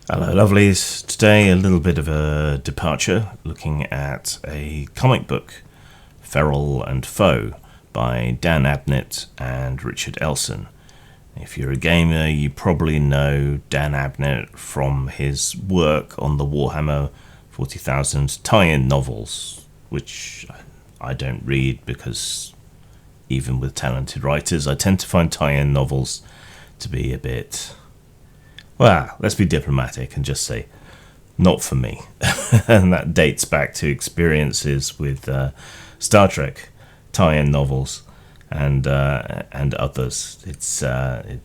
Hello lovelies, today a little bit of a departure, looking at a comic book, Feral and Foe, by Dan Abnett and Richard Elson. If you're a gamer, you probably know Dan Abnett from his work on the Warhammer 40,000 tie-in novels, which I don't read because even with talented writers, I tend to find tie-in novels to be a bit... well, let's be diplomatic and just say, not for me. And that dates back to experiences with Star Trek tie-in novels and others. It's they're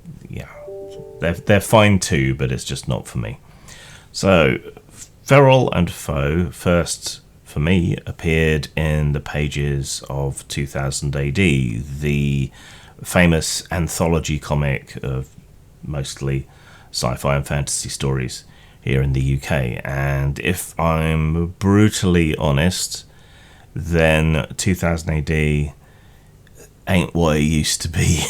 fine too, but it's just not for me. So, Feral and Foe first for me appeared in the pages of 2000 AD, the famous anthology comic of mostly sci-fi and fantasy stories here in the UK. And if I'm brutally honest, then 2000 AD ain't what it used to be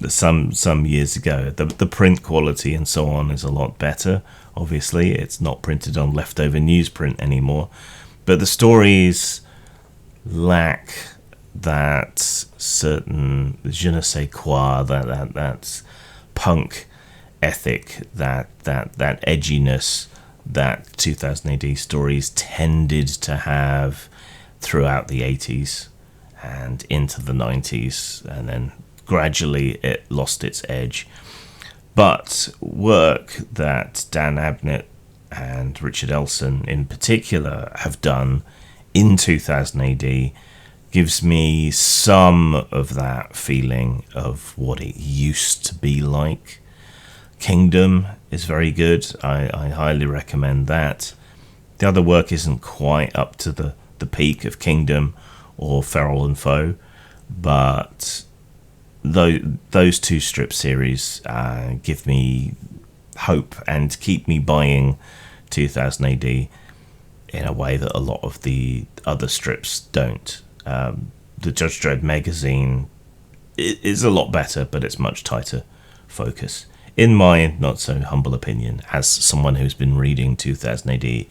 some years ago. The print quality and so on is a lot better. Obviously, it's not printed on leftover newsprint anymore, but the stories lack that certain je ne sais quoi, that punk ethic, that edginess that 2000 AD stories tended to have throughout the 80s and into the 90s, and then gradually it lost its edge. But work that Dan Abnett and Richard Elson in particular have done in 2000 AD gives me some of that feeling of what it used to be like. Kingdom is very good. I highly recommend that. The other work isn't quite up to the peak of Kingdom or Feral and Foe, but those two strip series give me hope and keep me buying 2000 AD in a way that a lot of the other strips don't. The Judge Dredd magazine is a lot better, but it's much tighter focus, in my not so humble opinion, as someone who's been reading 2000 AD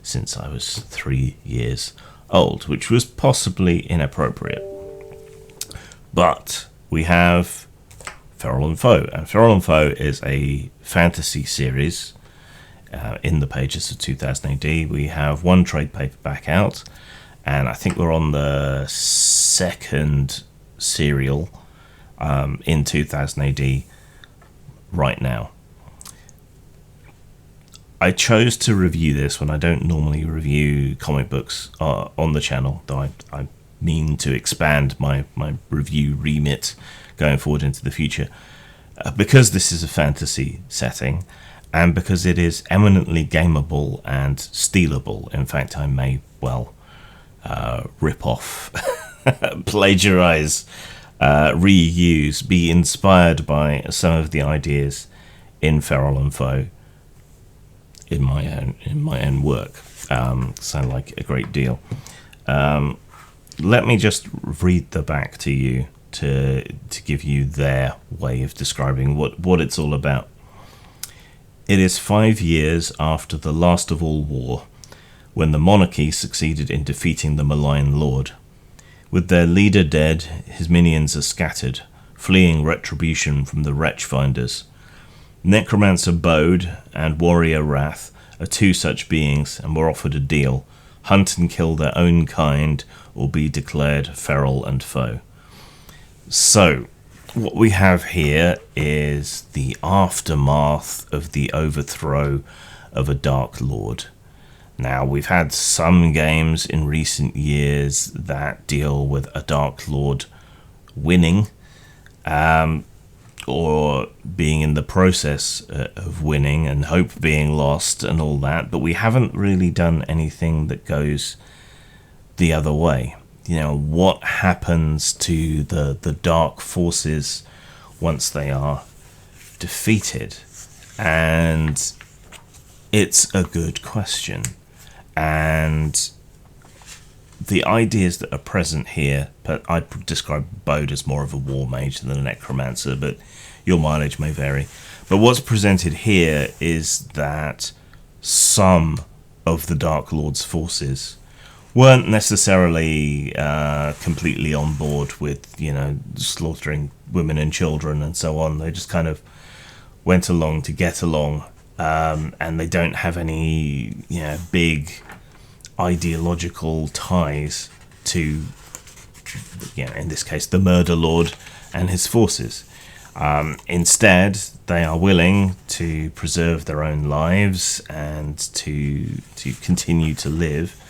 since I was 3 years old, which was possibly inappropriate. But we have Feral and Foe, and Feral and Foe is a fantasy series in the pages of 2000 AD. We have one trade paperback out, and I think we're on the second serial in 2000 AD right now. I chose to review this when I don't normally review comic books on the channel, though I mean to expand my review remit going forward into the future, because this is a fantasy setting and because it is eminently gameable and stealable. In fact, I may well rip off, plagiarize, reuse, be inspired by some of the ideas in Feral and Foe in my own work. Sound like a great deal. Let me just read the back to you to give you their way of describing what it's all about. It is 5 years after the last of all war, when the monarchy succeeded in defeating the malign lord. With their leader dead, his minions are scattered, fleeing retribution from the wretch finders. Necromancer Bode and Warrior Wrath are two such beings and were offered a deal: hunt and kill their own kind or be declared feral and foe. So, what we have here is the aftermath of the overthrow of a Dark Lord. Now, we've had some games in recent years that deal with a Dark Lord winning, or being in the process of winning and hope being lost and all that, but we haven't really done anything that goes the other way. You know, what happens to the dark forces once they are defeated? And it's a good question. And the ideas that are present here, but I'd describe Bode as more of a war mage than a necromancer, but your mileage may vary. But what's presented here is that some of the Dark Lord's forces weren't necessarily completely on board with, slaughtering women and children and so on. They just kind of went along to get along, and they don't have any, big ideological ties to, in this case, the Murder Lord and his forces. Instead, they are willing to preserve their own lives and to continue to live,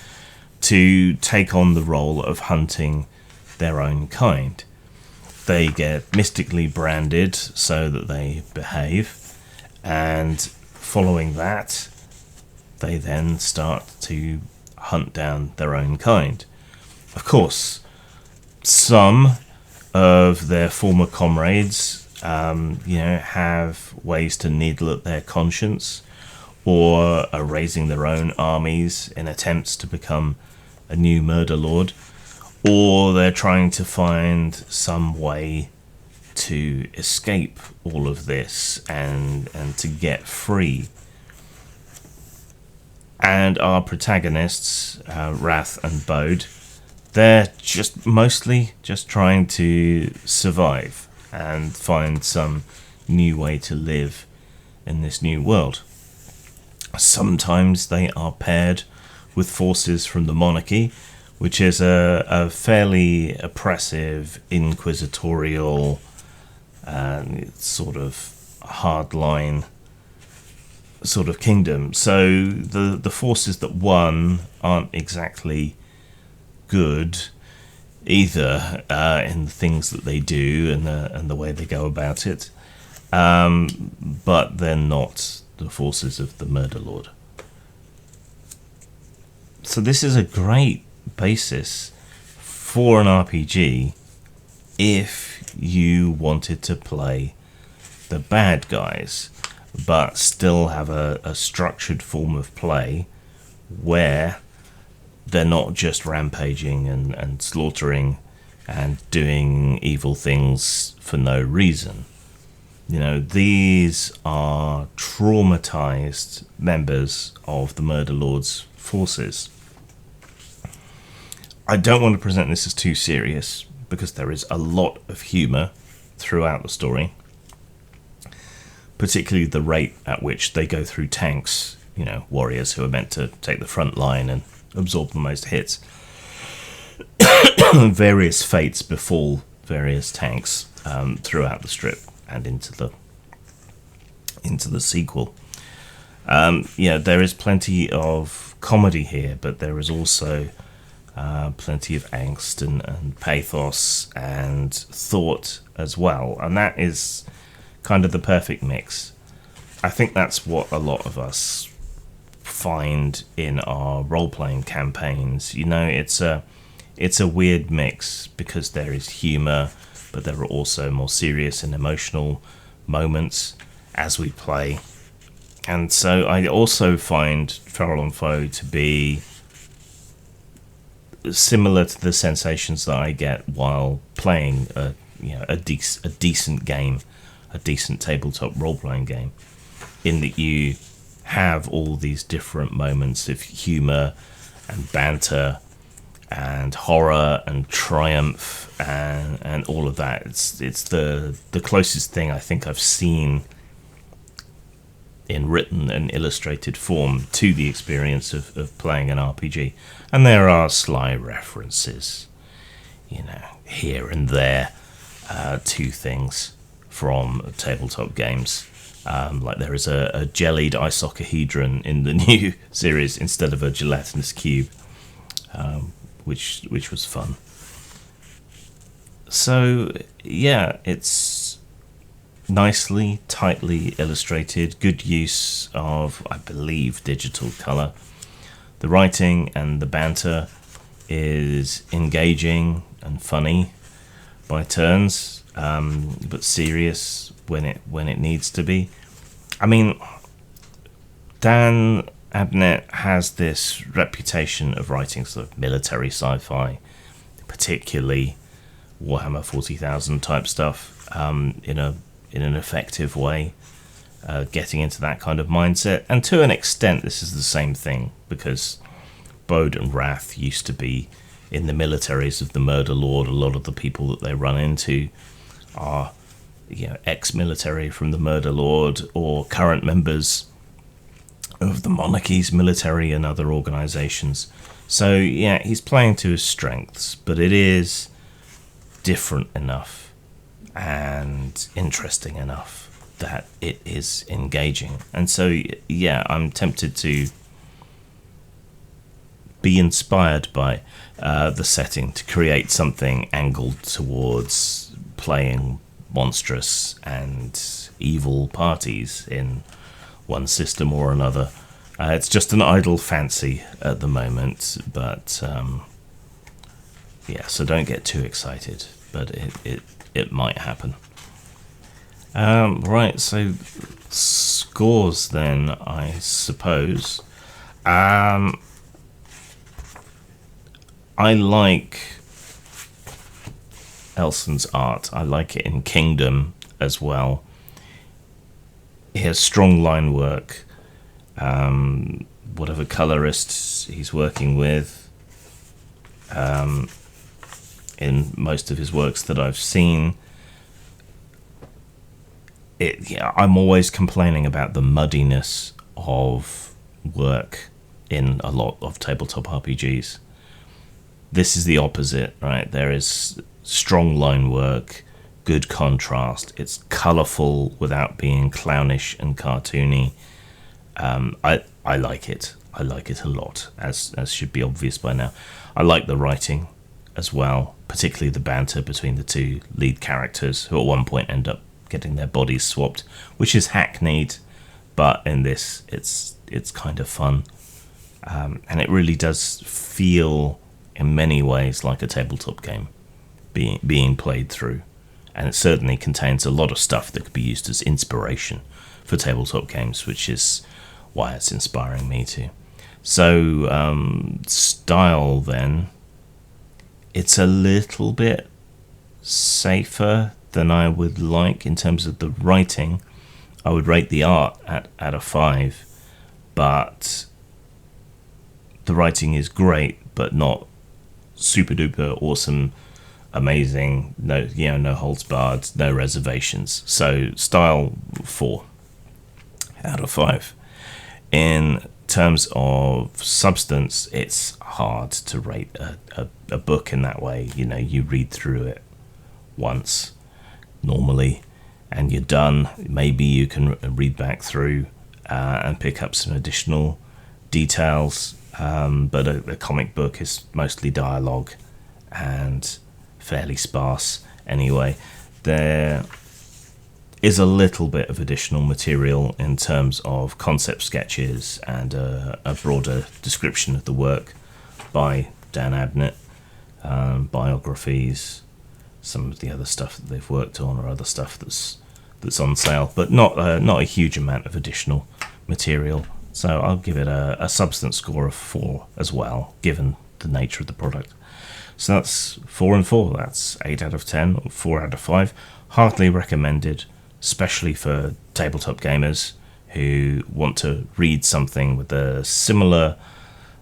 to take on the role of hunting their own kind. They get mystically branded so that they behave, and following that, they then start to hunt down their own kind. Of course, some of their former comrades have ways to needle at their conscience, or are raising their own armies in attempts to become a new Murder Lord, or they're trying to find some way to escape all of this and to get free. And our protagonists, Wrath and Bode, they're mostly just trying to survive and find some new way to live in this new world. Sometimes they are paired with forces from the monarchy, which is a fairly oppressive, inquisitorial, sort of hardline sort of kingdom. So the forces that won aren't exactly good either, in the things that they do and the way they go about it, but they're not the forces of the Murder Lord. So this is a great basis for an RPG if you wanted to play the bad guys, but still have a structured form of play where they're not just rampaging and slaughtering and doing evil things for no reason. These are traumatized members of the Murder Lord's forces. I don't want to present this as too serious, because there is a lot of humour throughout the story, particularly the rate at which they go through tanks, warriors who are meant to take the front line and absorb the most hits. Various fates befall various tanks throughout the strip and into the sequel. There is plenty of comedy here, but there is also plenty of angst and pathos and thought as well, and that is kind of the perfect mix. I think that's what a lot of us find in our role-playing campaigns. It's a weird mix, because there is humour, but there are also more serious and emotional moments as we play. And so I also find Feral and Foe to be similar to the sensations that I get while playing a decent game, a decent tabletop role-playing game, in that you have all these different moments of humour and banter and horror and triumph and all of that. It's the closest thing I think I've seen in written and illustrated form to the experience of playing an RPG. And there are sly references, here and there, to things from tabletop games. Like there is a jellied icosahedron in the new series instead of a gelatinous cube, which was fun. So yeah, it's nicely, tightly illustrated, good use of, I believe, digital colour. The writing and the banter is engaging and funny by turns, but serious when it needs to be. I mean, Dan Abnett has this reputation of writing sort of military sci-fi, particularly Warhammer 40,000 type stuff, in an effective way. getting into that kind of mindset. And to an extent, this is the same thing, because Bode and Wrath used to be in the militaries of the Murder Lord. A lot of the people that they run into are, ex-military from the Murder Lord, or current members of the monarchy's military and other organizations. So yeah, he's playing to his strengths, but it is different enough and interesting enough that it is engaging. And so yeah, I'm tempted to be inspired by the setting to create something angled towards playing monstrous and evil parties in one system or another. It's just an idle fancy at the moment, but yeah, so don't get too excited, but it might happen. Right, so scores then, I suppose. I like Elson's art. I like it in Kingdom as well. He has strong line work. Whatever colorist he's working with, in most of his works that I've seen, I'm always complaining about the muddiness of work in a lot of tabletop RPGs. This is the opposite, right? There is strong line work, good contrast. It's colourful without being clownish and cartoony. I like it. I like it a lot, as should be obvious by now. I like the writing as well, particularly the banter between the two lead characters, who at one point end up getting their bodies swapped, which is hackneyed, but in this it's kind of fun, and it really does feel in many ways like a tabletop game being played through, and it certainly contains a lot of stuff that could be used as inspiration for tabletop games, which is why it's inspiring me too. So style then, it's a little bit safer than I would like in terms of the writing. I would rate the art at a 5, but the writing is great, but not super duper awesome, amazing, no holds barred, no reservations. So style 4 out of 5. In terms of substance, it's hard to rate a book in that way. You read through it once normally and you're done. Maybe you can read back through and pick up some additional details, but a comic book is mostly dialogue and fairly sparse anyway. There is a little bit of additional material in terms of concept sketches and a broader description of the work by Dan Abnett, biographies, some of the other stuff that they've worked on, or other stuff that's on sale, but not a huge amount of additional material. So I'll give it a substance score of 4 as well, given the nature of the product. So that's 4 and 4. That's 8 out of 10, or 4 out of 5. Heartily recommended, especially for tabletop gamers who want to read something with a similar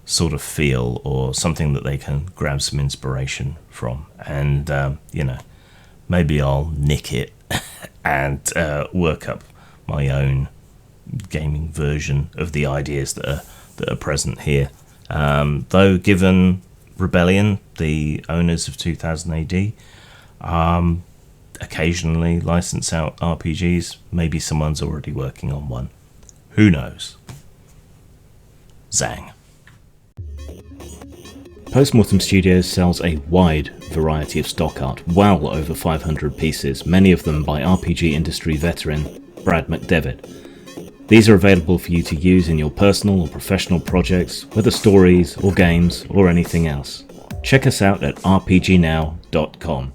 sort of feel, or something that they can grab some inspiration from. And maybe I'll nick it and work up my own gaming version of the ideas that are present here. Though given Rebellion, the owners of 2000 AD, occasionally license out RPGs, maybe someone's already working on one. Who knows? Zang. Postmortem Studios sells a wide variety of stock art, well over 500 pieces, many of them by RPG industry veteran Brad McDevitt. These are available for you to use in your personal or professional projects, whether stories or games or anything else. Check us out at rpgnow.com.